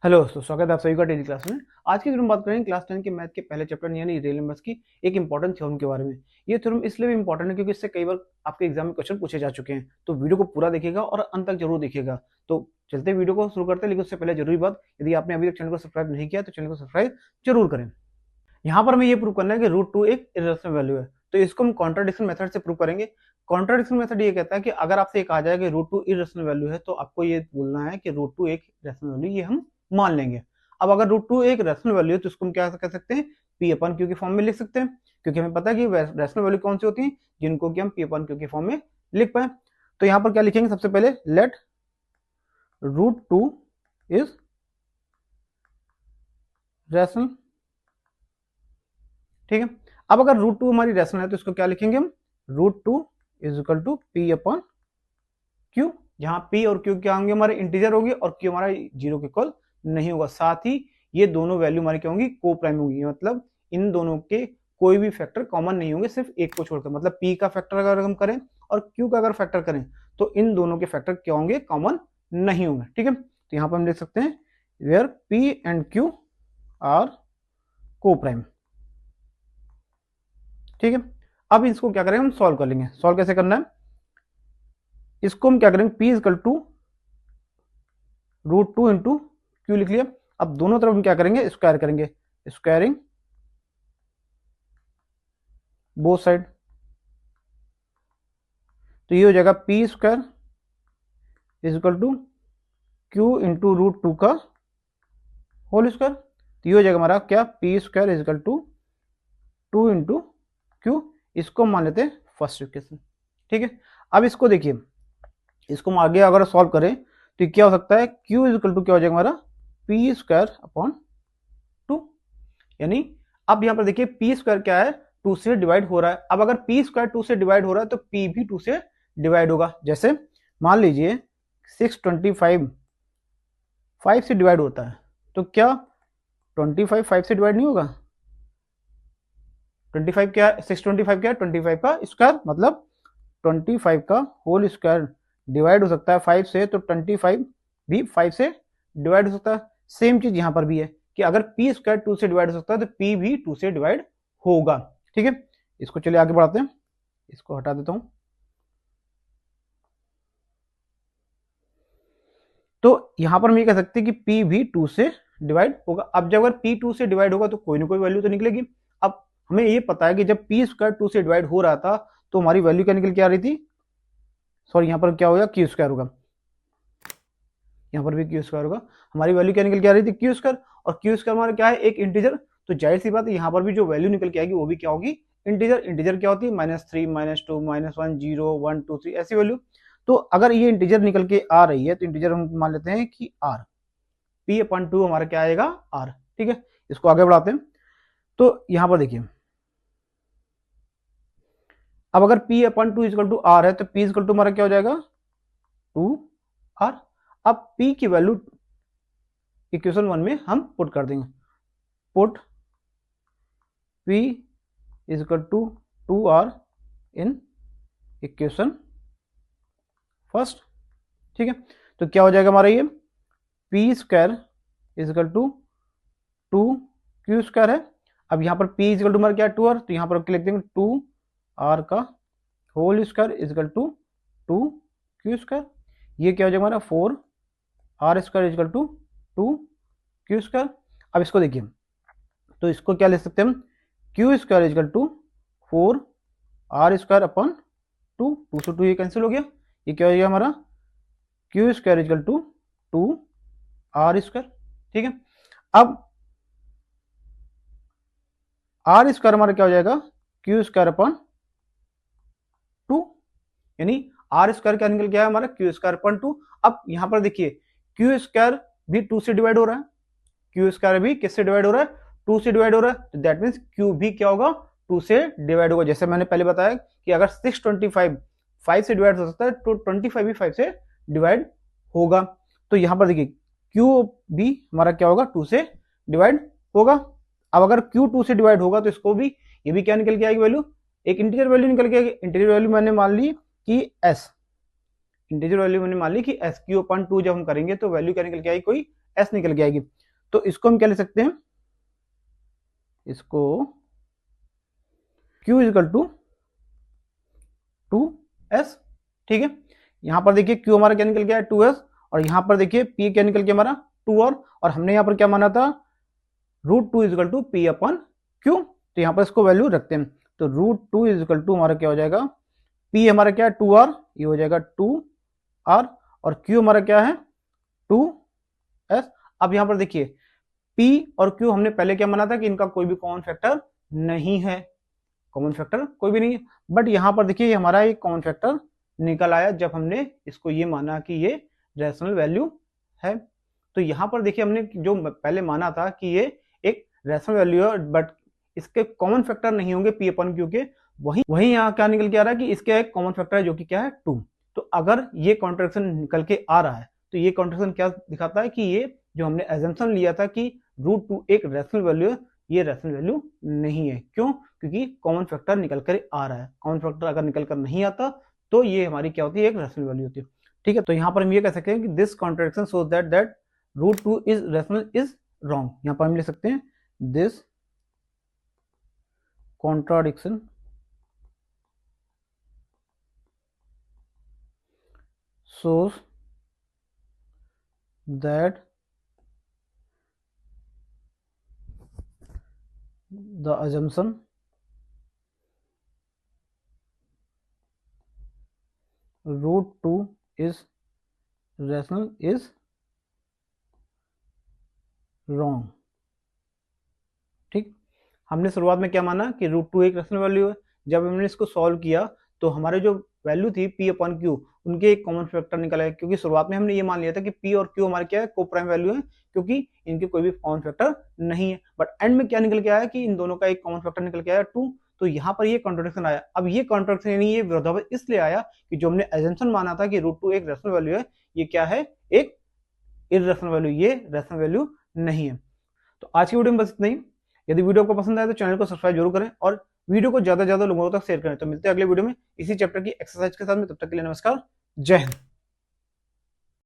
Hello दोस्तों, स्वागत है आप सभी का टेंथ क्लास में। आज की वीडियो में बात करेंगे क्लास 10 के मैथ के पहले चैप्टर यानी रियल नंबर्स की एक इंपॉर्टेंट थ्योरम के बारे में। ये थ्योरम इसलिए भी इंपॉर्टेंट है क्योंकि इससे कई बार आपके एग्जाम में क्वेश्चन पूछे जा चुके हैं, तो वीडियो को पूरा देखिएगा और अंत तक जरूर देखिएगा। तो चलते वीडियो को शुरू करते हैं, लेकिन उससे पहले जरूरी बात, यदि आपने अभी तक चैनल को सब्सक्राइब नहीं किया तो चैनल को सब्सक्राइब जरूर करें। यहाँ पर हमें ये प्रूव करना है कि रूट टू एक इर्रेशनल वैल्यू है, तो इसको हम कॉन्ट्राडिक्शन मेथड से प्रूव करेंगे। कॉन्ट्राडिक्शन मेथड ये कहता है कि अगर आपसे कहा जाए कि रूट टू इर्रेशनल वैल्यू है, तो आपको ये बोलना है कि रूट टू एक रैशनल वैल्यू, ये हम मान लेंगे। अब अगर रूट टू एक रैशनल वैल्यू है तो इसको हम क्या कह सकते हैं, पी अपन क्यू के फॉर्म में लिख सकते हैं, क्योंकि हमें पता है कि रैशनल वैल्यू कौन सी होती है जिनको कि हम पी अपन क्यू के फॉर्म में लिख पाए। तो यहाँ पर क्या लिखेंगे, सबसे पहले let root two is rational. ठीक है, अब अगर रूट टू हमारी रैशनल है तो इसको क्या लिखेंगे हम, root two is equal to P upon Q, जहां पी और क्यू क्या होंगे, हमारे इंटीजर होंगे और क्यू हमारा जीरो के इक्वल नहीं होगा। साथ ही ये दोनों वैल्यू हमारी क्या होंगी, को प्राइम होंगी, मतलब इन दोनों के कोई भी फैक्टर कॉमन नहीं होंगे, सिर्फ एक को छोड़कर। मतलब पी का फैक्टर अगर हम करें और क्यू का अगर फैक्टर करें तो इन दोनों के फैक्टर क्या होंगे, कॉमन नहीं होंगे। ठीक है, तो यहां पर हम देख सकते हैं where P and Q are coprime. ठीक है, अब इसको क्या करेंगे, हम सॉल्व कर लेंगे। सॉल्व कैसे करना है, इसको हम क्या करेंगे, P is equal to root two into Q लिख लिया। अब दोनों तरफ हम क्या करेंगे, स्क्वायर करेंगे, स्क्वायरिंग बोथ साइड। तो ये हो जाएगा P square is equal to Q into root two का होल स्क्वायर। तो ये हो जाएगा हमारा क्या, P square is equal to two into Q. इसको मान लेते हैं फर्स्ट इक्वेशन। ठीक है, अब इसको देखिए, इसको हम आगे अगर सॉल्व करें तो क्या हो सकता है, q इजकल टू क्या हो जाएगा हमारा, पी स्क्वायर अपॉन टू। यानी अब यहां पर देखिए पी स्क्वायर क्या है, टू से डिवाइड हो रहा है। अब अगर पी स्क्वायर टू से डिवाइड हो रहा है तो पी भी टू से डिवाइड होगा। जैसे मान लीजिए 625 5 से डिवाइड होता है, तो क्या 25 5 से डिवाइड नहीं होगा। 25 क्या है, 625 क्या है, 25 का स्क्वायर, मतलब 25 का होल स्क्वायर डिवाइड हो सकता है 5 से, तो 25 भी 5 से डिवाइड हो सकता है। सेम चीज यहां पर भी है कि अगर पी स्क्वायर 2 से डिवाइड हो सकता है तो पी भी 2 से डिवाइड होगा। ठीक है, इसको चलिए आगे बढ़ाते हैं, इसको हटा देता हूं। तो यहां पर हम ये कह सकते हैं कि पी भी 2 से डिवाइड होगा। अब जब अगर पी 2 से डिवाइड होगा तो कोई ना कोई वैल्यू तो निकलेगी। अब हमें ये पता है कि जब पी स्क्वायर 2 से डिवाइड हो रहा था तो हमारी वैल्यू क्या निकल के आ रही थी, सॉरी यहां पर क्या होगा, क्यू स्क्वायर होगा, यहाँ पर भी क्यू स्क्वायर होगा। हमारी वैल्यू क्या निकल के आ रही थी, क्यू स्क्वायर, और क्यू स्क्वायर हमारा क्या है, एक इंटीजर। तो जाहिर सी बात है यहाँ पर भी जो वैल्यू निकल के आएगी वो भी क्या होगी, इंटीजर। इंटीजर क्या होती है, -3 -2 -1 0 1 2 3 ऐसी वैल्यू। तो अगर ये इंटीजर निकल के आ रही है तो इंटीजर हम मान लेते हैं कि आर, पी अपन टू हमारा क्या आएगा, आर। ठीक है, इसको आगे बढ़ाते हैं। तो यहाँ पर देखिए, अब अगर P upon two is equal to R है तो पी इजकल टू हमारा क्या हो जाएगा, 2 आर। अब पी की वैल्यू इक्वेशन 1 में हम पुट कर देंगे, put p is equal to 2r in equation first. ठीक है, तो क्या हो जाएगा हमारा ये, P square is equal to 2q square है। अब यहाँ पर p इज इक्वल टू हमारा क्या है, 2r, तो यहाँ पर लिख देंगे 2r का whole square is equal to 2q square. ये क्या हो जाएगा हमारा 4r square is equal to 2q square. अब इसको देखिए, तो इसको क्या लिख सकते हैं हम, Q square is equal to 4r square upon 2 से 2 ये कैंसिल हो गया। ये क्या हो गया हमारा, Q square is equal to 2r square. ठीक है, अब r स्क्वायर हमारा क्या हो जाएगा, क्यू स्क्वायर अपॉन 2, यानी r स्क्वायर क्या निकल गया है हमारा, क्यू स्क्वायर अपॉन 2। अब यहां पर देखिए क्यू स्क्वायर भी 2 से डिवाइड हो रहा है, क्यू स्क्वायर भी किससे डिवाइड हो रहा है, 2 से डिवाइड हो रहा है, तो दैट मीन्स क्यू भी क्या होगा, 2 से डिवाइड होगा। जैसे मैंने पहले बताया कि अगर 625 5 से डिवाइड हो सकता है तो 25 भी 5 से डिवाइड होगा। तो यहां पर देखिए क्यू भी हमारा क्या होगा, 2 से डिवाइड होगा। अब अगर क्यू 2 से डिवाइड होगा तो इसको भी, ये भी क्या निकल के आएगी वैल्यू, एक इंटीजर वैल्यू निकल के आएगी। इंटीजर वैल्यू मैंने मान ली कि एस, इंटीजर वैल्यू मैंने मान ली कि एस, क्यू अपॉन 2 जब हम करेंगे तो वैल्यू क्या निकल के आएगी, कोई एस निकल के आएगी। तो इसको हम क्या ले सकते हैं, इसको Q इजिकल टू 2s, ठीक है। यहां पर देखिए Q हमारा क्या निकल गया है 2s, और यहां पर देखिए P क्या निकल गया हमारा 2r, और हमने यहां पर क्या माना था √2 is equal to P upon Q, तो यहां पर इसको वैल्यू रखते हैं। तो √2 इजिकल टू हमारा क्या हो जाएगा, P हमारा क्या है 2r, ये हो जाएगा 2r, और Q हमारा क्या है 2s। अब यहां पर देखिए P और Q हमने पहले क्या माना था कि इनका कोई भी कॉमन फैक्टर नहीं है, कॉमन फैक्टर कोई भी नहीं है, बट यहां पर देखिए हमारा एक कॉमन फैक्टर निकल आया जब हमने इसको ये माना कि ये रैशनल वैल्यू है। तो यहां पर देखिए हमने जो पहले माना था कि ये एक रैशनल वैल्यू है, बट इसके कॉमन फैक्टर नहीं होंगे P अपन Q के, वही यहाँ क्या निकल के आ रहा है कि इसके एक कॉमन फैक्टर है जो कि क्या है 2। तो अगर ये कॉन्ट्रैक्शन निकल के आ रहा है तो ये कॉन्ट्रैक्शन क्या दिखाता है कि ये जो हमने एजम्पशन लिया था कि √2 एक रैशनल वैल्यू है, ये रैशनल वैल्यू नहीं है। क्यों? क्योंकि कॉमन फैक्टर निकल कर आ रहा है। कॉमन फैक्टर अगर निकल कर नहीं आता तो ये हमारी क्या होती है, एक रैशनल वैल्यू होती है, ठीक है। तो यहाँ पर हम ये कह सकते हैं कि this contraction shows that √2 is rational is wrong. यहाँ पर हम लिख सकते हैं this contradiction shows that the assumption √2 is rational is wrong, ठीक। हमने शुरुआत में क्या माना कि √2 एक रैशनल वैल्यू है। जब हमने इसको सॉल्व किया तो हमारे जो वैल्यू थी P अपन Q, उनके एक कॉमन फैक्टर निकला है, क्योंकि शुरुआत में हमने ये मान लिया था कि P और Q हमारे क्या है, को प्राइम वैल्यू है, क्योंकि इनके कोई भी कॉमन फैक्टर नहीं है। बट एंड में क्या निकल के आया कि इन दोनों का एक कॉमन फैक्टर निकल के आया 2। तो यहाँ पर ये कॉन्ट्रडिक्शन आया। अब ये कॉन्ट्रडिक्शन यानी ये विरोधाभास इसलिए आया कि जो हमने एजम्पशन माना था कि √2 एक रैशनल वैल्यू है, ये क्या है, एक इररेशनल वैल्यू, ये रैशनल वैल्यू नहीं है। तो आज की वीडियो में बस इतना ही। यदि वीडियो आपको पसंद आए तो चैनल को सब्सक्राइब जरूर करें और वीडियो को ज्यादा से ज्यादा लोगों तक शेयर करें। तो मिलते हैं अगले वीडियो में इसी चैप्टर की एक्सरसाइज के साथ में, तब तक के लिए नमस्कार, जय हिंद।